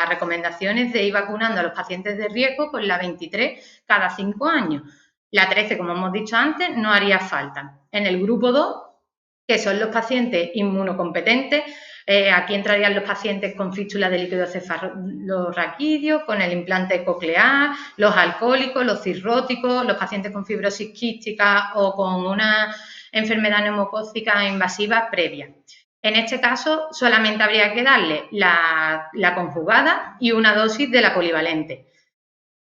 la recomendación es de ir vacunando a los pacientes de riesgo con la 23 cada 5 años. La 13, como hemos dicho antes, no haría falta. En el grupo 2, que son los pacientes inmunocompetentes, aquí entrarían los pacientes con fístula de líquido cefalorraquídeo, con el implante coclear, los alcohólicos, los cirróticos, los pacientes con fibrosis quística o con una enfermedad neumocócica invasiva previa. En este caso, solamente habría que darle la conjugada y una dosis de la polivalente.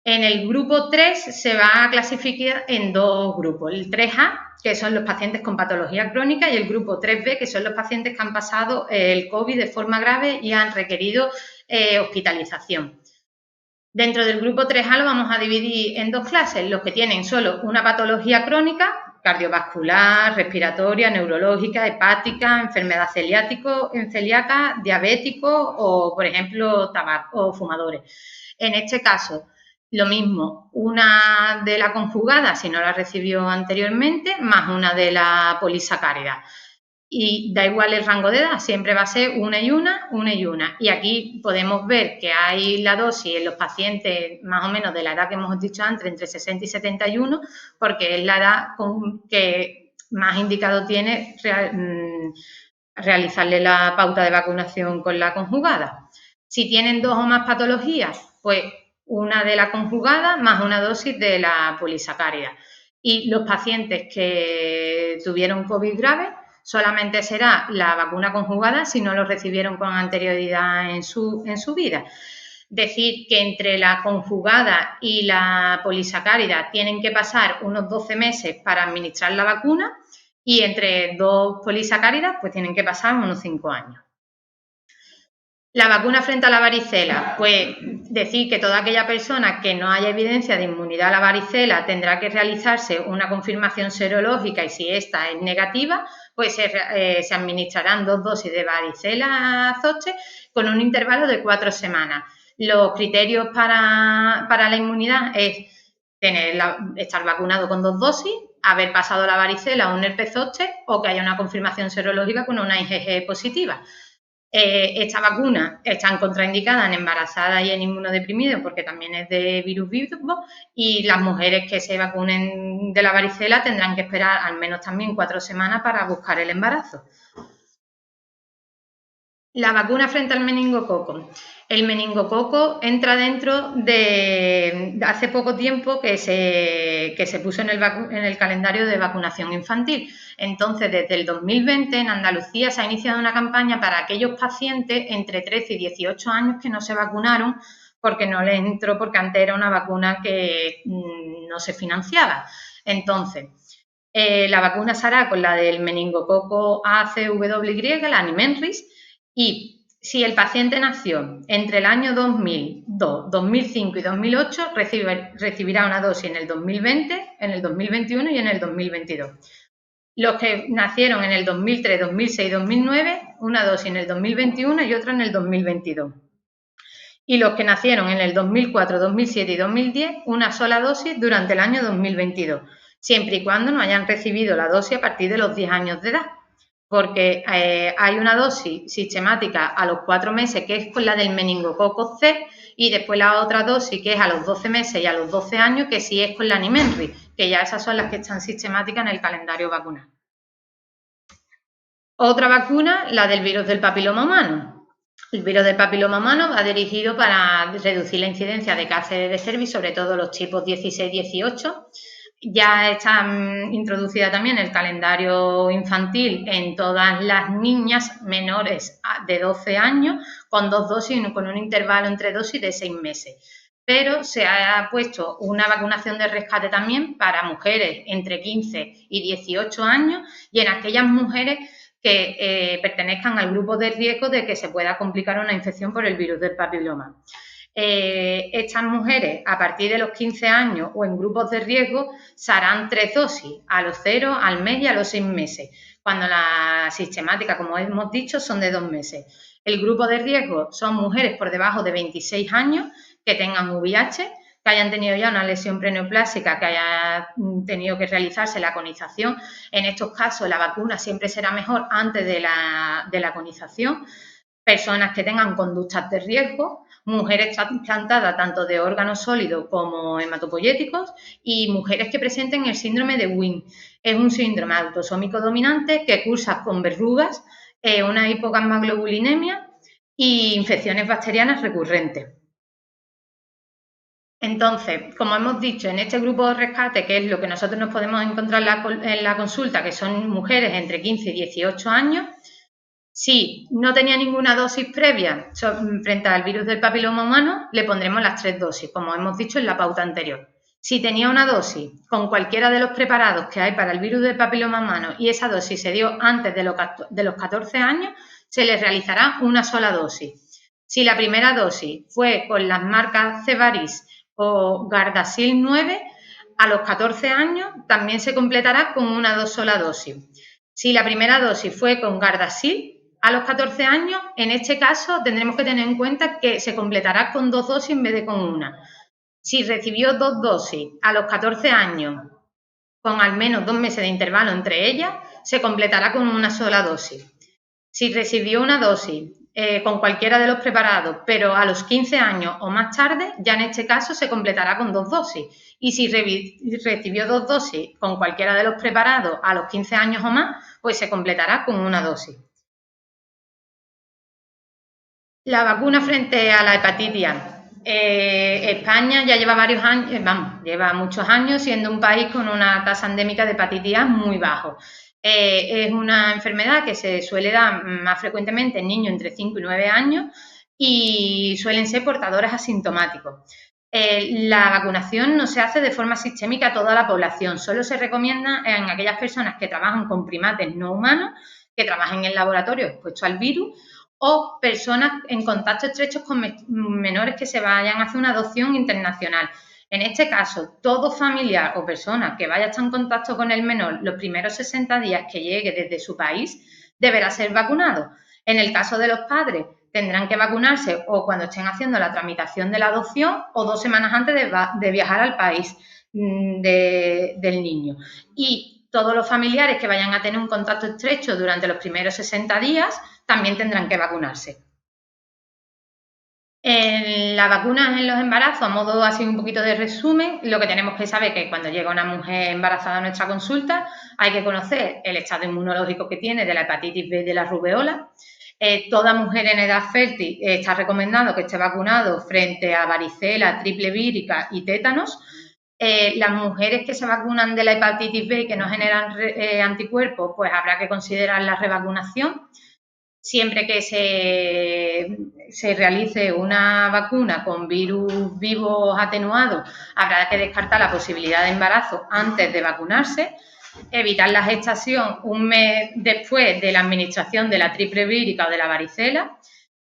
En el grupo 3 se va a clasificar en dos grupos, el 3A, que son los pacientes con patología crónica, y el grupo 3B, que son los pacientes que han pasado el COVID de forma grave y han requerido hospitalización. Dentro del grupo 3A lo vamos a dividir en dos clases, los que tienen solo una patología crónica, cardiovascular, respiratoria, neurológica, hepática, enfermedad celíaca, diabético o, por ejemplo, tabaco o fumadores. En este caso, lo mismo, una de la conjugada, si no la recibió anteriormente, más una de la polisacárida. Y da igual el rango de edad, siempre va a ser una y una. Y aquí podemos ver que hay la dosis en los pacientes más o menos de la edad que hemos dicho antes, entre 60 y 71, porque es la edad que más indicado tiene realizarle la pauta de vacunación con la conjugada. Si tienen dos o más patologías, pues una de la conjugada más una dosis de la polisacárida. Y los pacientes que tuvieron COVID grave, solamente será la vacuna conjugada si no lo recibieron con anterioridad en su vida. Decir que entre la conjugada y la polisacárida tienen que pasar unos 12 meses para administrar la vacuna y entre dos polisacáridas pues tienen que pasar unos 5 años. La vacuna frente a la varicela, pues decir que toda aquella persona que no haya evidencia de inmunidad a la varicela tendrá que realizarse una confirmación serológica y si esta es negativa, pues se administrarán 2 dosis de varicela zoster con un intervalo de 4 semanas. Los criterios para la inmunidad es estar vacunado con 2 dosis, haber pasado la varicela o un herpes zóster o que haya una confirmación serológica con una IgG positiva. Esta vacuna está contraindicada en embarazadas y en inmunodeprimidos porque también es de virus vivo y las mujeres que se vacunen de la varicela tendrán que esperar al menos también 4 semanas para buscar el embarazo. La vacuna frente al meningococo. El meningococo entra dentro de hace poco tiempo que se puso en el calendario de vacunación infantil. Entonces, desde el 2020 en Andalucía se ha iniciado una campaña para aquellos pacientes entre 13 y 18 años que no se vacunaron porque no les entró, porque antes era una vacuna que no se financiaba. Entonces, la vacuna se hará con la del meningococo ACWY, la Animenris, y si el paciente nació entre el año 2002, 2005 y 2008, recibirá una dosis en el 2020, en el 2021 y en el 2022. Los que nacieron en el 2003, 2006 y 2009, una dosis en el 2021 y otra en el 2022. Y los que nacieron en el 2004, 2007 y 2010, una sola dosis durante el año 2022, siempre y cuando no hayan recibido la dosis a partir de los 10 años de edad. Porque hay una dosis sistemática a los 4 meses que es con la del meningococo C y después la otra dosis que es a los 12 meses y a los 12 años que sí es con la Animenri, que ya esas son las que están sistemáticas en el calendario vacunal. Otra vacuna, la del virus del papiloma humano. El virus del papiloma humano va dirigido para reducir la incidencia de cáncer de cervix, sobre todo los tipos 16-18. Ya está introducida también el calendario infantil en todas las niñas menores de 12 años con 2 dosis, con un intervalo entre dosis de 6 meses. Pero se ha puesto una vacunación de rescate también para mujeres entre 15 y 18 años y en aquellas mujeres que pertenezcan al grupo de riesgo de que se pueda complicar una infección por el virus del papiloma. Estas mujeres a partir de los 15 años o en grupos de riesgo se harán 3 dosis, a los 0, al mes y a los 6 meses, cuando la sistemática, como hemos dicho, son de 2 meses. El grupo de riesgo son mujeres por debajo de 26 años que tengan VIH, que hayan tenido ya una lesión preneoplásica, que haya tenido que realizarse la conización. En estos casos la vacuna siempre será mejor antes de la conización. Personas que tengan conductas de riesgo mujeres trasplantadas tanto de órganos sólidos como hematopoyéticos y mujeres que presenten el síndrome de WHIM. Es un síndrome autosómico dominante que cursa con verrugas, una hipogammaglobulinemia y infecciones bacterianas recurrentes. Entonces, como hemos dicho, en este grupo de rescate, que es lo que nosotros nos podemos encontrar en la consulta, que son mujeres entre 15 y 18 años, si no tenía ninguna dosis previa frente al virus del papiloma humano, le pondremos las 3 dosis, como hemos dicho en la pauta anterior. Si tenía una dosis con cualquiera de los preparados que hay para el virus del papiloma humano y esa dosis se dio antes de los 14 años, se le realizará una sola dosis. Si la primera dosis fue con las marcas Cevaris o Gardasil 9, a los 14 años también se completará con una sola dosis. Si la primera dosis fue con Gardasil, a los 14 años, en este caso tendremos que tener en cuenta que se completará con 2 dosis en vez de con una. Si recibió 2 dosis a los 14 años, con al menos 2 meses de intervalo entre ellas, se completará con una sola dosis. Si recibió una dosis con cualquiera de los preparados, pero a los 15 años o más tarde, ya en este caso se completará con 2 dosis. Y si recibió 2 dosis con cualquiera de los preparados a los 15 años o más, pues se completará con una dosis. La vacuna frente a la hepatitis A. España ya lleva varios años, lleva muchos años siendo un país con una tasa endémica de hepatitis A muy bajo. Es una enfermedad que se suele dar más frecuentemente en niños entre 5 y 9 años y suelen ser portadores asintomáticos. La vacunación no se hace de forma sistémica a toda la población, solo se recomienda en aquellas personas que trabajan con primates no humanos, que trabajen en laboratorios expuestos al virus o personas en contacto estrecho con menores que se vayan a hacer una adopción internacional. En este caso, todo familiar o persona que vaya a estar en contacto con el menor los primeros 60 días que llegue desde su país deberá ser vacunado. En el caso de los padres, tendrán que vacunarse o cuando estén haciendo la tramitación de la adopción o 2 semanas antes de viajar al país del niño. Y todos los familiares que vayan a tener un contacto estrecho durante los primeros 60 días también tendrán que vacunarse. En la vacuna en los embarazos, a modo así un poquito de resumen, lo que tenemos que saber es que cuando llega una mujer embarazada a nuestra consulta hay que conocer el estado inmunológico que tiene de la hepatitis B y de la rubeola. Toda mujer en edad fértil está recomendado que esté vacunado frente a varicela, triple vírica y tétanos. Las mujeres que se vacunan de la hepatitis B y que no generan anticuerpos, pues habrá que considerar la revacunación. Siempre que se realice una vacuna con virus vivos atenuados, habrá que descartar la posibilidad de embarazo antes de vacunarse, evitar la gestación un mes después de la administración de la triple vírica o de la varicela.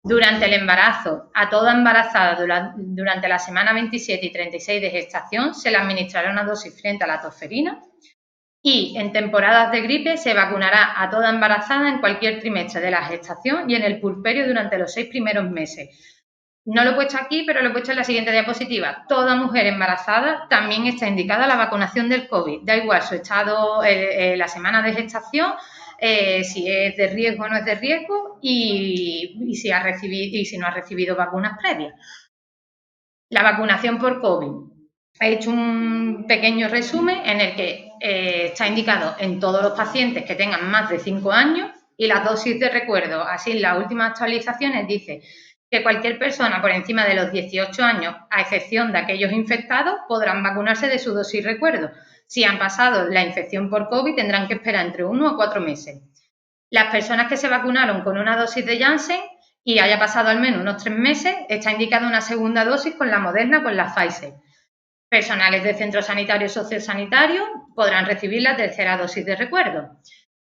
Durante el embarazo, a toda embarazada durante la semana 27 y 36 de gestación se le administrará una dosis frente a la tosferina. Y en temporadas de gripe se vacunará a toda embarazada en cualquier trimestre de la gestación y en el puerperio durante los 6 primeros meses. No lo he puesto aquí, pero lo he puesto en la siguiente diapositiva. Toda mujer embarazada también está indicada la vacunación del COVID. Da igual su estado, la semana de gestación, si es de riesgo o no es de riesgo y si no ha recibido vacunas previas. La vacunación por COVID. He hecho un pequeño resumen en el que está indicado en todos los pacientes que tengan más de 5 años y las dosis de recuerdo. Así, en las últimas actualizaciones dice que cualquier persona por encima de los 18 años, a excepción de aquellos infectados, podrán vacunarse de su dosis recuerdo. Si han pasado la infección por COVID, tendrán que esperar entre 1 o 4 meses. Las personas que se vacunaron con una dosis de Janssen y haya pasado al menos unos 3 meses, está indicada una segunda dosis con la Moderna, con la Pfizer. Personales de centros sanitarios y sociosanitarios podrán recibir la tercera dosis de recuerdo.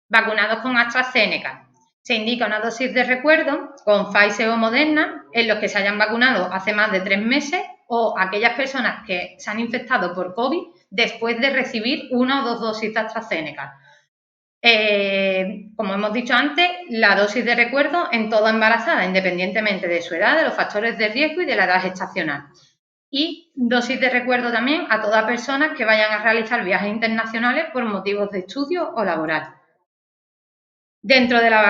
Vacunados con AstraZeneca. Se indica una dosis de recuerdo con Pfizer o Moderna en los que se hayan vacunado hace más de 3 meses o aquellas personas que se han infectado por COVID después de recibir 1 o 2 dosis de AstraZeneca. Como hemos dicho antes, la dosis de recuerdo en toda embarazada, independientemente de su edad, de los factores de riesgo y de la edad gestacional. Y dosis de recuerdo también a todas personas que vayan a realizar viajes internacionales por motivos de estudio o laboral. Dentro de la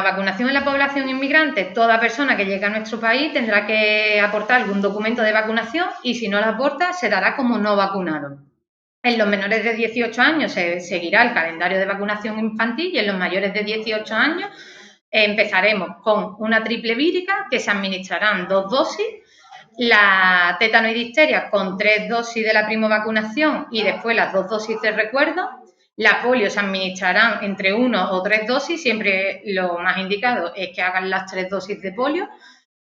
vacunación en la población inmigrante, toda persona que llegue a nuestro país tendrá que aportar algún documento de vacunación y si no lo aporta, se dará como no vacunado. En los menores de 18 años se seguirá el calendario de vacunación infantil y en los mayores de 18 años empezaremos con una triple vírica que se administrarán 2 dosis, la tétano y difteria con 3 dosis de la primovacunación y después las 2 dosis de recuerdo. La polio se administrarán entre 1 o 3 dosis, siempre lo más indicado es que hagan las 3 dosis de polio.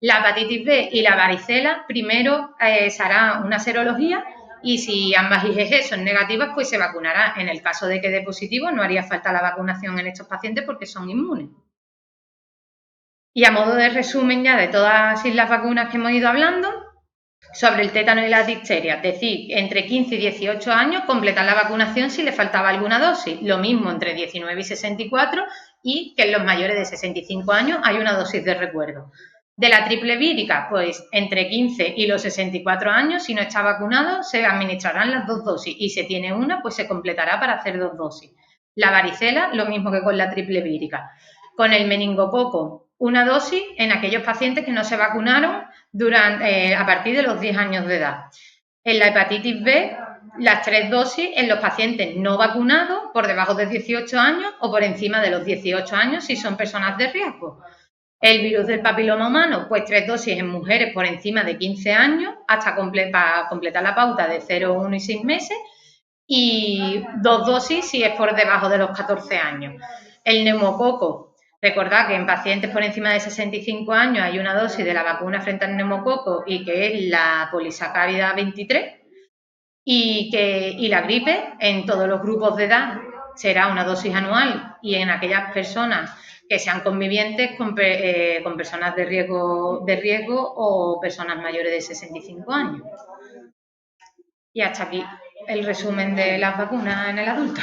La hepatitis B y la varicela, primero se hará una serología y si ambas IgG son negativas, pues se vacunará. En el caso de que dé positivo, no haría falta la vacunación en estos pacientes porque son inmunes. Y a modo de resumen ya de todas las vacunas que hemos ido hablando, sobre el tétano y la difteria, es decir, entre 15 y 18 años completar la vacunación si le faltaba alguna dosis, lo mismo entre 19 y 64 y que en los mayores de 65 años hay una dosis de recuerdo. De la triple vírica, pues entre 15 y los 64 años, si no está vacunado, se administrarán las 2 dosis y si tiene una, pues se completará para hacer 2 dosis. La varicela, lo mismo que con la triple vírica. Con el meningococo, una dosis en aquellos pacientes que no se vacunaron a partir de los 10 años de edad. En la hepatitis B, las 3 dosis en los pacientes no vacunados por debajo de 18 años o por encima de los 18 años si son personas de riesgo. El virus del papiloma humano, pues 3 dosis en mujeres por encima de 15 años hasta para completar la pauta de 0, 1 y 6 meses y 2 dosis si es por debajo de los 14 años. El neumococo, recordad que en pacientes por encima de 65 años hay una dosis de la vacuna frente al neumococo y que es la polisacárida 23 y la gripe en todos los grupos de edad será una dosis anual y en aquellas personas que sean convivientes con personas de riesgo o personas mayores de 65 años. Y hasta aquí el resumen de las vacunas en el adulto.